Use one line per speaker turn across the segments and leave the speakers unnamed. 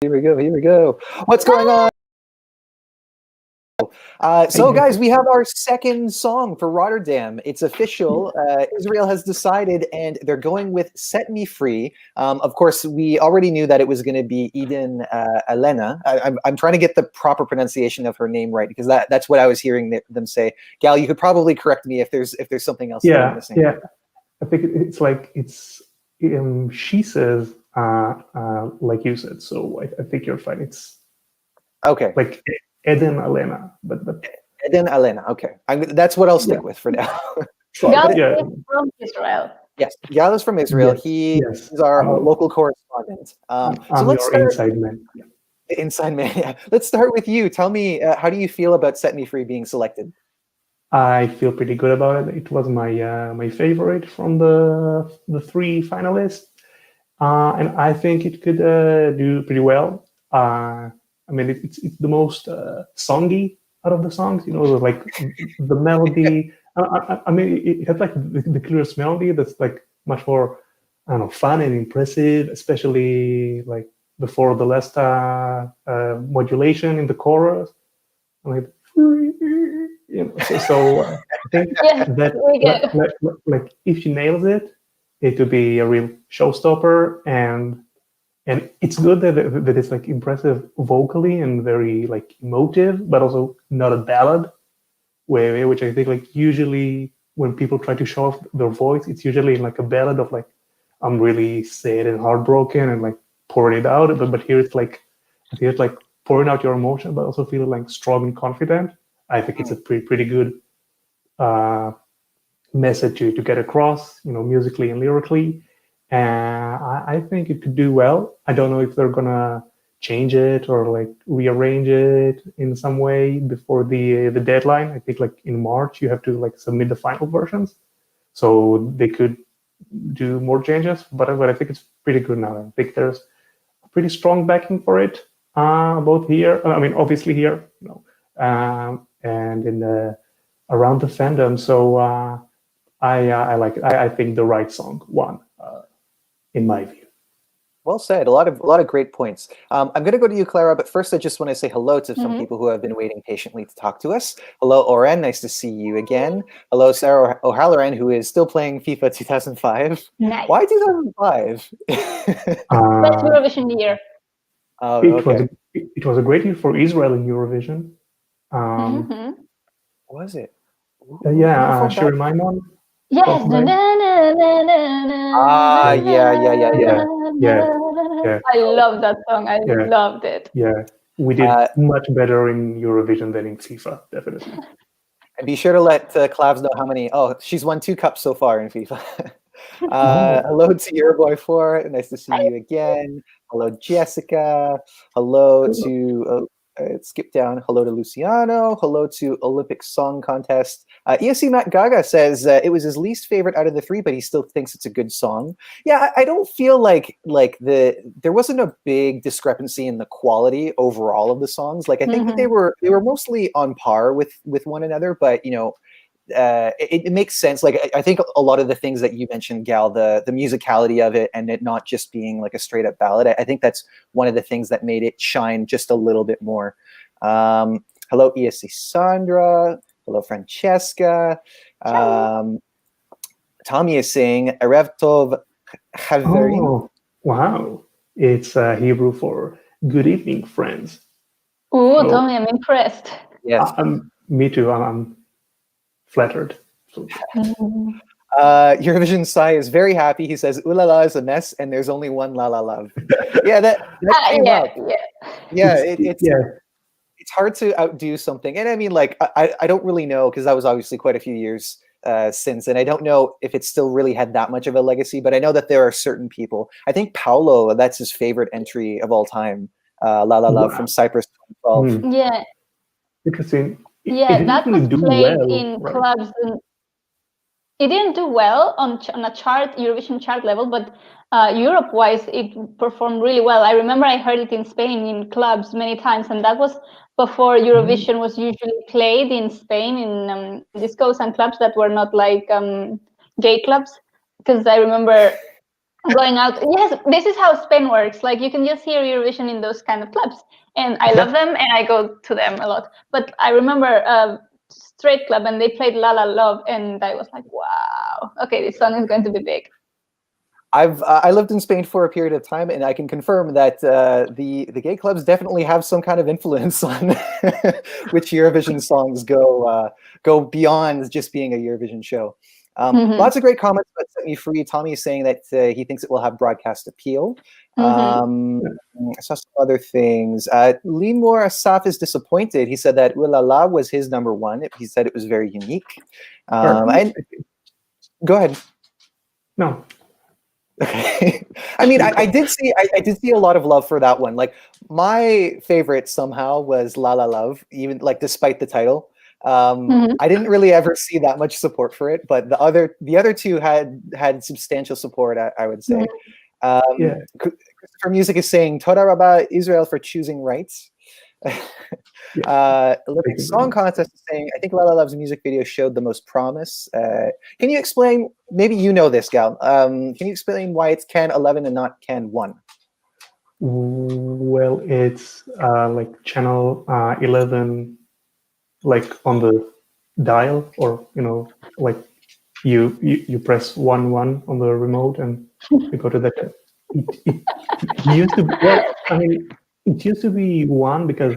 Here we go. What's going on? So, guys, we have our second song for Rotterdam. It's official. Israel has decided, and they're going with "Set Me Free." Of course, we already knew that it was going to be Eden Alene. I'm trying to get the proper pronunciation of her name right because that's what I was hearing them say. Gal, you could probably correct me if there's something else that I'm missing.
Yeah. I think she says like you said. So I think you're fine. It's
okay.
Like Eden Alene, but
Eden Alene. Okay, that's what I'll stick with for now.
Gal is from Israel.
Yes, Gal is from Israel. He's our local correspondent.
So let's start. Inside man. Yeah.
Inside man. Yeah. Let's start with you. Tell me, how do you feel about "Set Me Free" being selected?
I feel pretty good about it. It was my favorite from the three finalists, and I think it could do pretty well. I mean, it's the most songy out of the songs. You know, like the melody. I mean, it has like the clearest melody that's like much more, I don't know, fun and impressive, especially like before the last modulation in the chorus. Like, so I think that like if she nails it, it would be a real showstopper, and it's good that it's like impressive vocally and very like emotive, but also not a ballad way, which I think like usually when people try to show off their voice, it's usually like a ballad of like I'm really sad and heartbroken and like pouring it out, but here it's like pouring out your emotion, but also feeling like strong and confident. I think it's a pretty good message to get across, you know, musically and lyrically. And I think it could do well. I don't know if they're gonna change it or like rearrange it in some way before the deadline. I think like in March you have to like submit the final versions, so they could do more changes. But I think it's pretty good now. I think there's a pretty strong backing for it, both here. I mean, obviously here, you know, and in around the fandom. So I like it. I think the right song won. In my view.
Well said. A lot of great points. I'm going to go to you, Clara, but first I just want to say hello to some people who have been waiting patiently to talk to us. Hello, Oren. Nice to see you again. Hello, Sarah O'Halloran, who is still playing FIFA 2005.
Nice.
Why 2005?
Best Eurovision year.
Oh,
it was a great year for Israel in Eurovision.
Was it?
Yeah, Shiri Maimon.
Yes.
Yeah.
I love that song. I loved it.
Yeah, we did much better in Eurovision than in FIFA, definitely.
And be sure to let Clavs know how many. Oh, she's won 2 cups so far in FIFA. Hello to Euroboy 4. Nice to see you again. Hello, Jessica. Hello to. Skip down. Hello to Luciano. Hello to Olympic Song Contest. ESC Matt Gaga says it was his least favorite out of the 3, but he still thinks it's a good song. Yeah, I don't feel like there wasn't a big discrepancy in the quality overall of the songs. Like I think that they were mostly on par with one another, but you know. It makes sense. Like I think a lot of the things that you mentioned, Gal, the musicality of it and it not just being like a straight up ballad. I think that's one of the things that made it shine just a little bit more. Hello, ESC Sandra. Hello, Francesca. Tommy is saying Erev Tov Chaverim.
Oh, wow. It's Hebrew for good evening, friends.
Oh, Tommy, I'm impressed.
Yes.
Me too. I'm flattered. So.
Eurovision Sai is very happy. He says, "Ooh la la is a mess, and there's only one la la love." Yeah, that came up. Yeah, it's hard to outdo something. And I mean, like, I don't really know because that was obviously quite a few years since, and I don't know if it still really had that much of a legacy. But I know that there are certain people. I think Paolo, that's his favorite entry of all time. La La Love from Cyprus 2012.
Yeah.
Interesting.
Yeah, that was played in clubs. It didn't do well on a Eurovision chart level, but Europe-wise, it performed really well. I remember I heard it in Spain in clubs many times, and that was before Eurovision was usually played in Spain in discos and clubs that were not like gay clubs. Because I remember going out. Yes, this is how Spain works. Like you can just hear Eurovision in those kind of clubs, and I love them, and I go to them a lot. But I remember a straight club, and they played La La Love, and I was like, wow, okay, this song is going to be big.
I lived in Spain for a period of time, and I can confirm that the gay clubs definitely have some kind of influence on which Eurovision songs go beyond just being a Eurovision show. Lots of great comments about Set Me Free. Tommy is saying that he thinks it will have broadcast appeal. I saw some other things. Limor Asaf is disappointed. He said that Ooh La La was his number one. He said it was very unique. And go ahead.
No.
Okay. I mean, I did see a lot of love for that one. Like my favorite somehow was La La Love, even like despite the title. I didn't really ever see that much support for it, but the other two had substantial support, I would say. Christopher Music is saying Toda Rabba Israel for choosing rights. Olympic Song Contest is saying, I think La La Love's music video showed the most promise. Can you explain, maybe you know this, Gal, can you explain why it's Can 11 and not Can 1?
Well, it's like channel 11, like on the dial, or like you press 1 on the remote and you go to that. It used to be, well, I mean, it used to be 1 because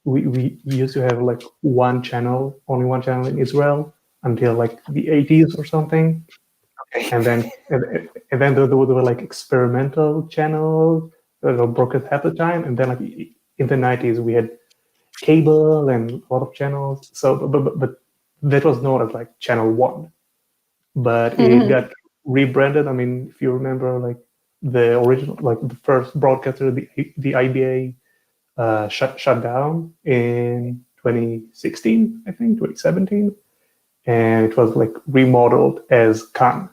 we used to have like only one channel in Israel until like the 80s or something. Okay. And then there were like experimental channels that were broken at the time, and then like in the 90s we had cable and a lot of channels. So but that was known as like channel 1. But it got rebranded. I mean, if you remember, like the original, like the first broadcaster, the IBA shut down in 2016, I think 2017, and it was like remodeled as Can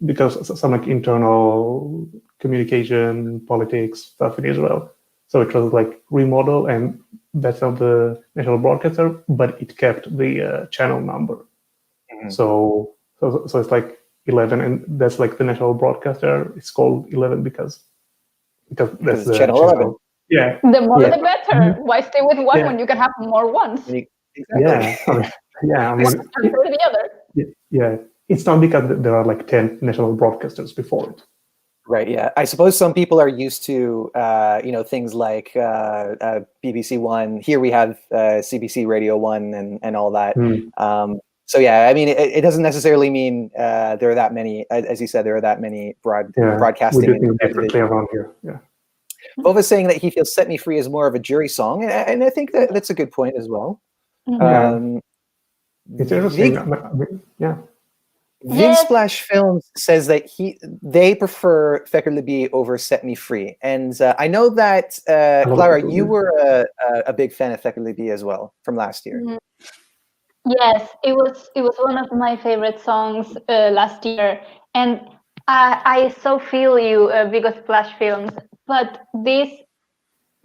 because some like internal communication politics stuff in Israel. So it was like remodeled, and that's not the national broadcaster, but it kept the channel number. So it's like 11, and that's like the national broadcaster. It's called 11 because that's the
channel 11.
Yeah.
The more the better. Why stay with one when you can have more ones?
Exactly.
Yeah. I mean,
the other.
Yeah. It's not because there are like 10 national broadcasters before it.
Right. Yeah. I suppose some people are used to, things like BBC One. Here we have CBC Radio 1 and all that. So yeah, I mean, it doesn't necessarily mean there are that many. As you said, there are that many broadcasting.
We do things differently around here. Yeah.
Bova's saying that he feels "Set Me Free" is more of a jury song, and I think that's a good point as well.
It's interesting.
Vinsplash Films says that they prefer Fekker Libi over Set Me Free. And I know that, Clara, you were a big fan of Fekker Libi as well from last year.
Yes, it was one of my favorite songs last year. And I so feel you, Big Splash Films, but this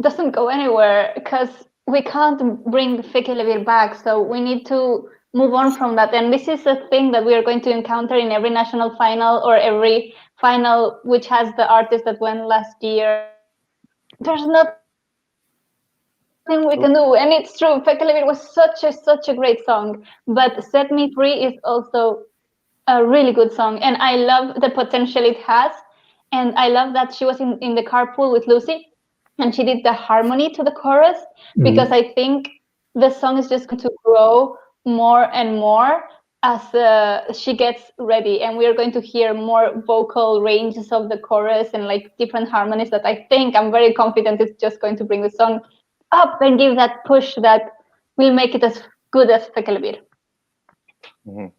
doesn't go anywhere because we can't bring Fekker Libi back. So we need to move on from that. And this is a thing that we are going to encounter in every national final or every final which has the artist that went last year. There's nothing we can do. And it's true, Fekker Libi was such a great song. But Set Me Free is also a really good song. And I love the potential it has. And I love that she was in the carpool with Lucy and she did the harmony to the chorus, because I think the song is just going to grow more and more as she gets ready, and we are going to hear more vocal ranges of the chorus and like different harmonies that I'm very confident is just going to bring the song up and give that push that will make it as good as Fekker Libi.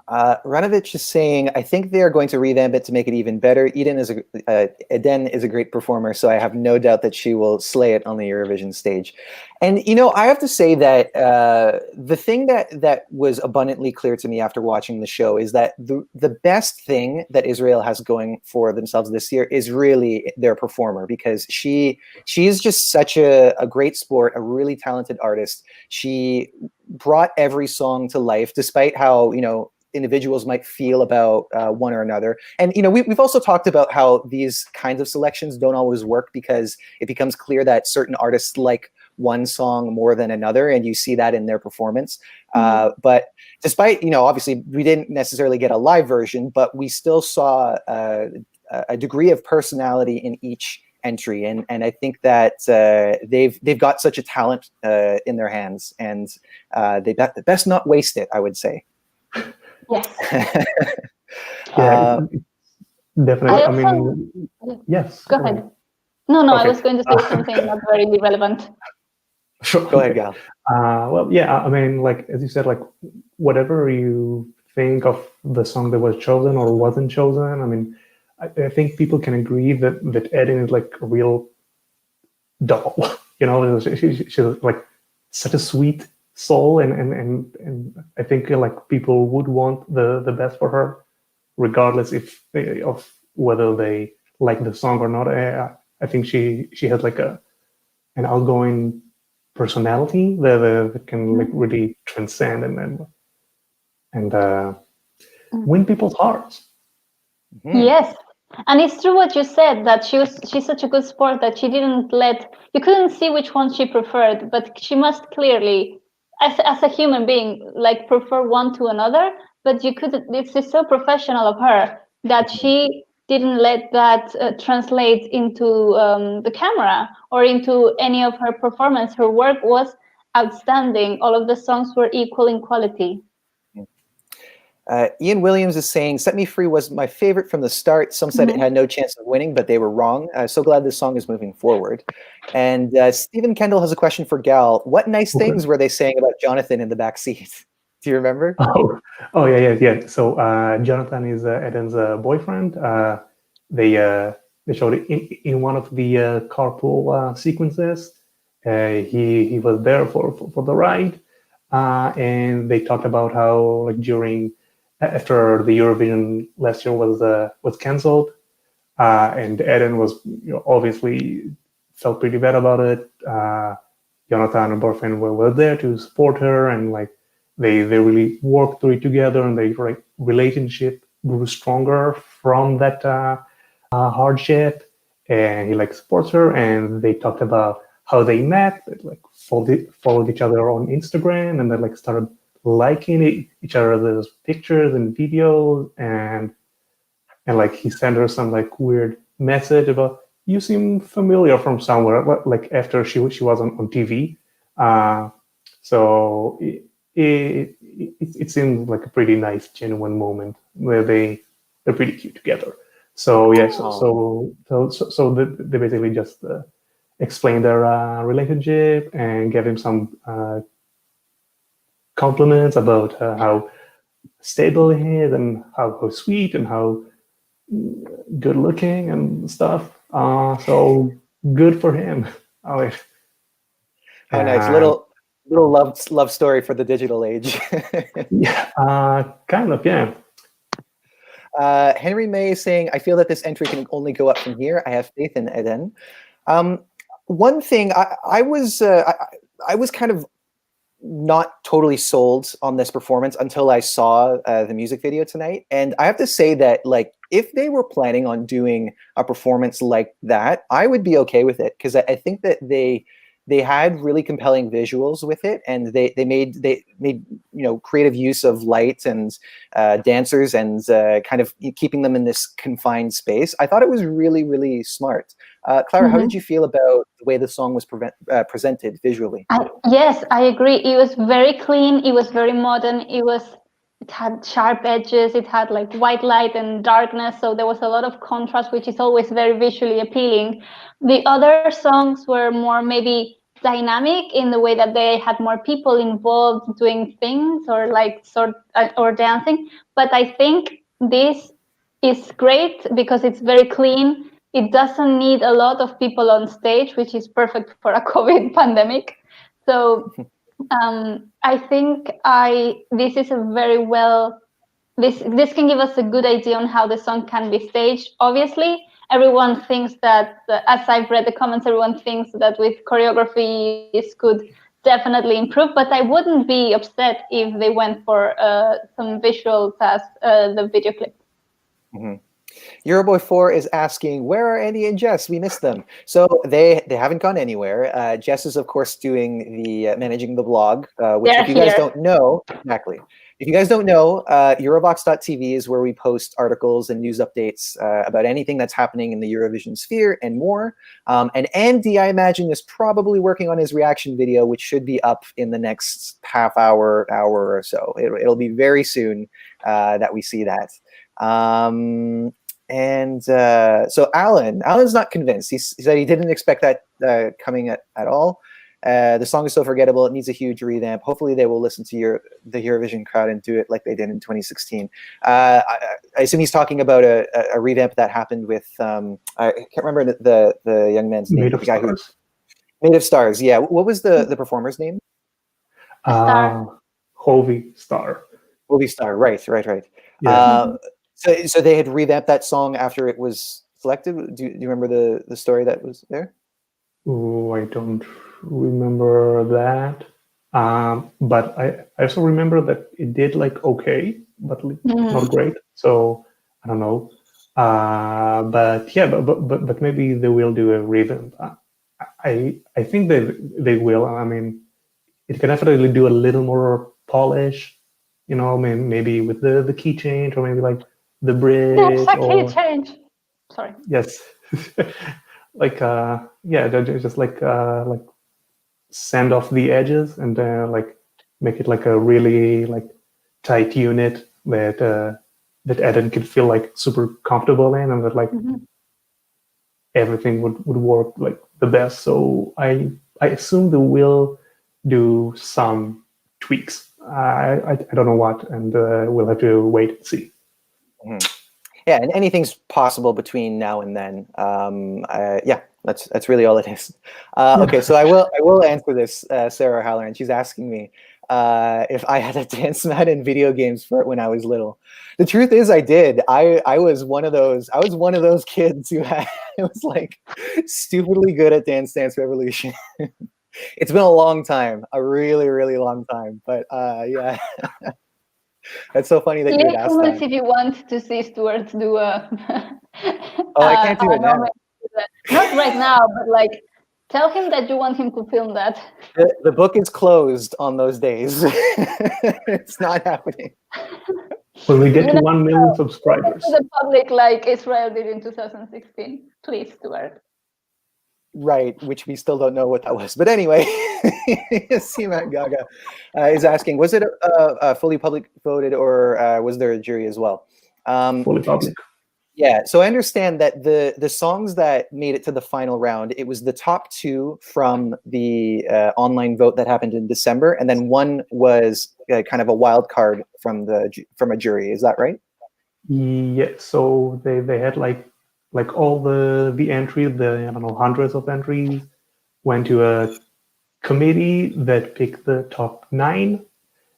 Ranovich is saying, I think they are going to revamp it to make it even better. Eden is a great performer, so I have no doubt that she will slay it on the Eurovision stage. And, I have to say that the thing that was abundantly clear to me after watching the show is that the best thing that Israel has going for themselves this year is really their performer, because she is just such a great sport, a really talented artist. She brought every song to life, despite how, individuals might feel about one or another. And we've also talked about how these kinds of selections don't always work because it becomes clear that certain artists like one song more than another, and you see that in their performance. But despite, obviously we didn't necessarily get a live version, but we still saw a degree of personality in each entry, and I think that they've got such a talent in their hands, and they best not waste it, I would say.
Yes.
Definitely. I mean, yes.
Go ahead. No, okay. I was going to say something not very relevant.
Sure.
Go ahead, Gal.
Well, yeah, I mean, like, as you said, like, whatever you think of the song that was chosen or wasn't chosen, I mean, I think people can agree that Eden is like a real doll. She's like such a sweet soul, and I think like people would want the best for her, regardless of whether they like the song or not. I think she has like an outgoing personality that can like really transcend and win people's hearts.
Yes. And it's true what you said, that she's such a good sport that she didn't you couldn't see which one she preferred, but she must clearly, as a human being, like prefer one to another, but you couldn't. It's so professional of her that she didn't let that translate into the camera or into any of her performance. Her work was outstanding. All of the songs were equal in quality.
Ian Williams is saying, Set Me Free was my favorite from the start. Some said it had no chance of winning, but they were wrong. So glad this song is moving forward. And Stephen Kendall has a question for Gal. What nice things were they saying about Jonathan in the back seat? Do you remember?
Oh yeah. So Jonathan is Eden's boyfriend. They showed it in one of the carpool sequences. He was there for the ride, and they talked about how like after the Eurovision last year was cancelled, and Eden was obviously felt pretty bad about it. Jonathan and boyfriend were there to support her, and like they really worked through it together, and their relationship grew stronger from that hardship. And he like supports her, and they talked about how they met, like followed each other on Instagram, and they like started liking each other's pictures and videos, and like he sent her some like weird message about, you seem familiar from somewhere, like after she was on TV. So it seemed like a pretty nice, genuine moment where they're pretty cute together. So yeah, so they basically just explained their relationship and gave him some compliments about how stable he is and how sweet and how good looking and stuff. So good for him.
Oh, nice. Little love story for the digital age.
Yeah, kind of, yeah.
Henry May is saying, I feel that this entry can only go up from here. I have faith in Eden. One thing, I was kind of not totally sold on this performance until I saw the music video tonight. And I have to say that, like, if they were planning on doing a performance like that, I would be okay with it, because I think that they had really compelling visuals with it, and they made creative use of light and dancers and kind of keeping them in this confined space. I thought it was really, really smart. Clara, how did you feel about the way the song was presented visually?
Yes, I agree. It was very clean. It was very modern. It had sharp edges. It had like white light and darkness. So there was a lot of contrast, which is always very visually appealing. The other songs were more maybe dynamic in the way that they had more people involved doing things or dancing. But I think this is great because it's very clean. It doesn't need a lot of people on stage, which is perfect for a COVID pandemic. So I think this is a very this can give us a good idea on how the song can be staged. Obviously, everyone thinks that, as I've read the comments, everyone thinks that with choreography this could definitely improve, but I wouldn't be upset if they went for some visuals as the video clip.
Mm-hmm. Euroboy 4 is asking, where are Andy and Jess? We missed them. So they haven't gone anywhere. Jess is, of course, doing the managing the blog, which if you guys don't know, exactly. If you guys don't know, Eurovoxx.tv is where we post articles and news updates about anything that's happening in the Eurovision sphere and more. And Andy, I imagine, is probably working on his reaction video, which should be up in the next half hour or so. It'll be very soon that we see that. So Alan's not convinced. He said he didn't expect that coming at all. The song is so forgettable. It needs a huge revamp. Hopefully they will listen to the Eurovision crowd and do it like they did in 2016. I assume he's talking about a revamp that happened with I can't remember the young man's name.
Made of Stars.
Made of Stars. Yeah. What was the performer's name?
Hovey Star.
Hovey Star. Right.
Yeah.
So they had revamped that song after it was selected. Do you remember the story that was there?
Oh, I don't remember that. But I also remember that it did like okay, but not great. So I don't know. But yeah, but maybe they will do a revamp. I think they will. I mean, it can definitely do a little more polish. You know, maybe with the key change, or maybe like the bridge.
That's a key change. Sorry.
Yes. Like just like sand off the edges and like make it like a really like tight unit that Eden could feel like super comfortable in, and that like everything would work like the best. So I assume they will do some tweaks. I don't know what, and we'll have to wait and see.
Yeah, and anything's possible between now and then. Yeah, that's really all it is. Okay, so I will answer this, Sarah Halloran. She's asking me if I had a dance mat in video games for when I was little. The truth is, I did. I was one of those. I was one of those kids who was like stupidly good at Dance Dance Revolution. It's been a long time, a really, really long time. But yeah. That's so funny that you would ask that.
If you want to see Stuart do a...
I can't do it now.
Not right now, but like, tell him that you want him to film that.
The book is closed on those days. It's not happening.
When we get to 1 million subscribers.
To the public like Israel did in 2016. Please, Stuart.
Right, which we still don't know what that was. But anyway, Seamat Gaga is asking, was it a fully public voted, or was there a jury as well?
Fully public.
Yeah, so I understand that the songs that made it to the final round, it was the top 2 from the online vote that happened in December, and then one was kind of a wild card from a jury. Is that right?
Yeah, so they had like all the entries, I don't know, hundreds of entries, went to a committee that picked the top 9.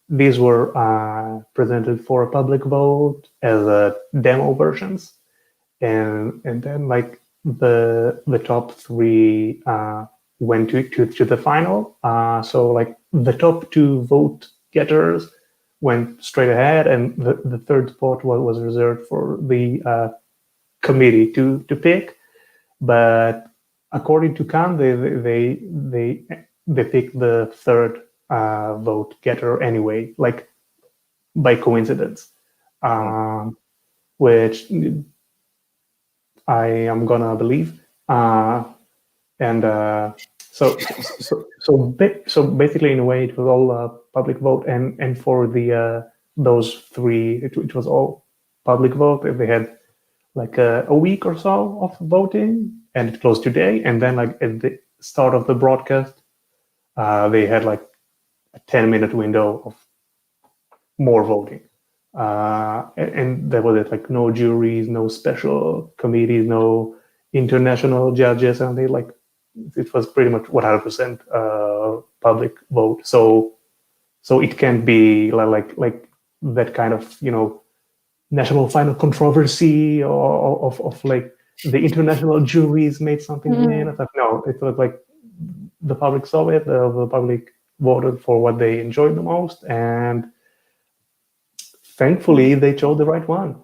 These were presented for a public vote as demo versions, and then like the top 3 went to the final. So like the top 2 vote getters went straight ahead, and the third spot was reserved for the committee to pick. But according to Khan, they picked the third vote getter anyway, like by coincidence, which I am gonna believe. So basically, in a way, it was all a public vote, and for the those 3, it was all public vote. They had like a week or so of voting, and it closed today. And then like at the start of the broadcast, they had like a 10-minute window of more voting. And there was like no juries, no special committees, no international judges, and it was pretty much 100% public vote. So it can't be like that kind of, you know, national final controversy of like the international juries made something in. It's like, no, it was like the public saw it, the public voted for what they enjoyed the most, and thankfully they chose the right one.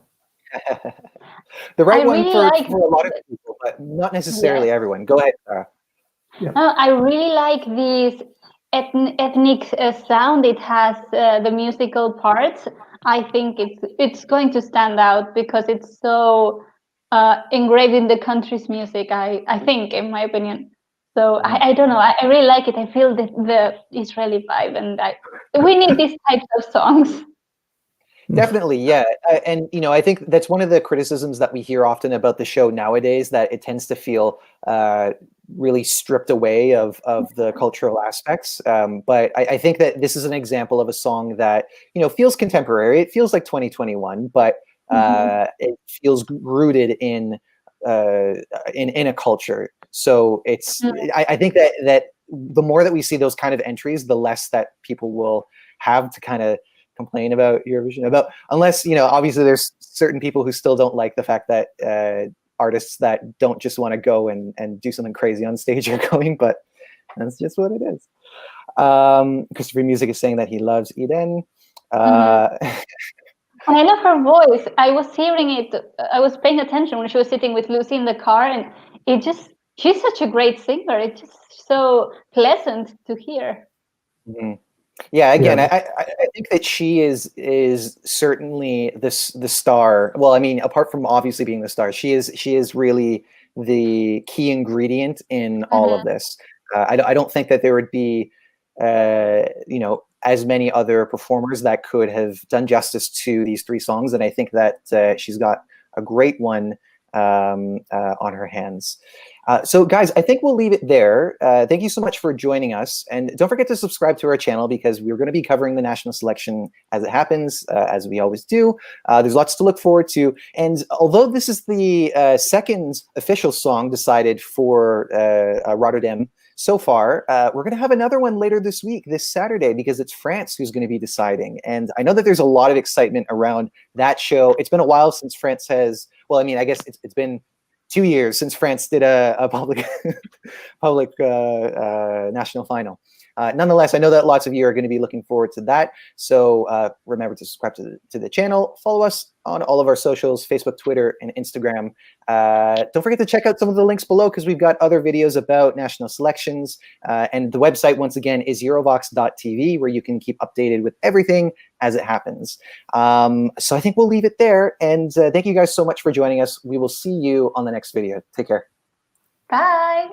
The right one for a lot of people, but not necessarily everyone. Go ahead, Clara.
Yeah. I really like this ethnic sound it has, the musical parts. I think it's going to stand out because it's so engraved in the country's music, I think, in my opinion. So I don't know, I really like it. I feel the Israeli vibe, and we need these types of songs.
Definitely, yeah. And, you know, I think that's one of the criticisms that we hear often about the show nowadays, that it tends to feel really stripped away of the cultural aspects. But I think that this is an example of a song that, you know, feels contemporary. It feels like 2021, but it feels rooted in a culture. So it's, I think that the more that we see those kind of entries, the less that people will have to kind of complain about Eurovision, unless, you know, obviously there's certain people who still don't like the fact that artists that don't just want to go and do something crazy on stage are going, but that's just what it is. Christopher Music is saying that he loves Eden.
And I love her voice. I was hearing it, I was paying attention when she was sitting with Lucy in the car, and she's such a great singer. It's just so pleasant to hear.
Yeah, again, I think that she is certainly the star. Well, I mean, apart from obviously being the star, she is really the key ingredient in all of this. I don't think that there would be, you know, as many other performers that could have done justice to these three songs, and I think that she's got a great one on her hands. So guys, I think we'll leave it there. Thank you so much for joining us. And don't forget to subscribe to our channel, because we're going to be covering the national selection as it happens, as we always do. There's lots to look forward to. And although this is the second official song decided for Rotterdam so far, we're going to have another one later this week, this Saturday, because it's France who's going to be deciding. And I know that there's a lot of excitement around that show. It's been a while since France has, well, I mean, I guess it's been 2 years since France did a public national final. Nonetheless, I know that lots of you are going to be looking forward to that. So remember to subscribe to the channel. Follow us on all of our socials, Facebook, Twitter, and Instagram. Don't forget to check out some of the links below, because we've got other videos about national selections. And the website, once again, is Eurovoxx.tv, where you can keep updated with everything as it happens. So I think we'll leave it there. And thank you guys so much for joining us. We will see you on the next video. Take care.
Bye.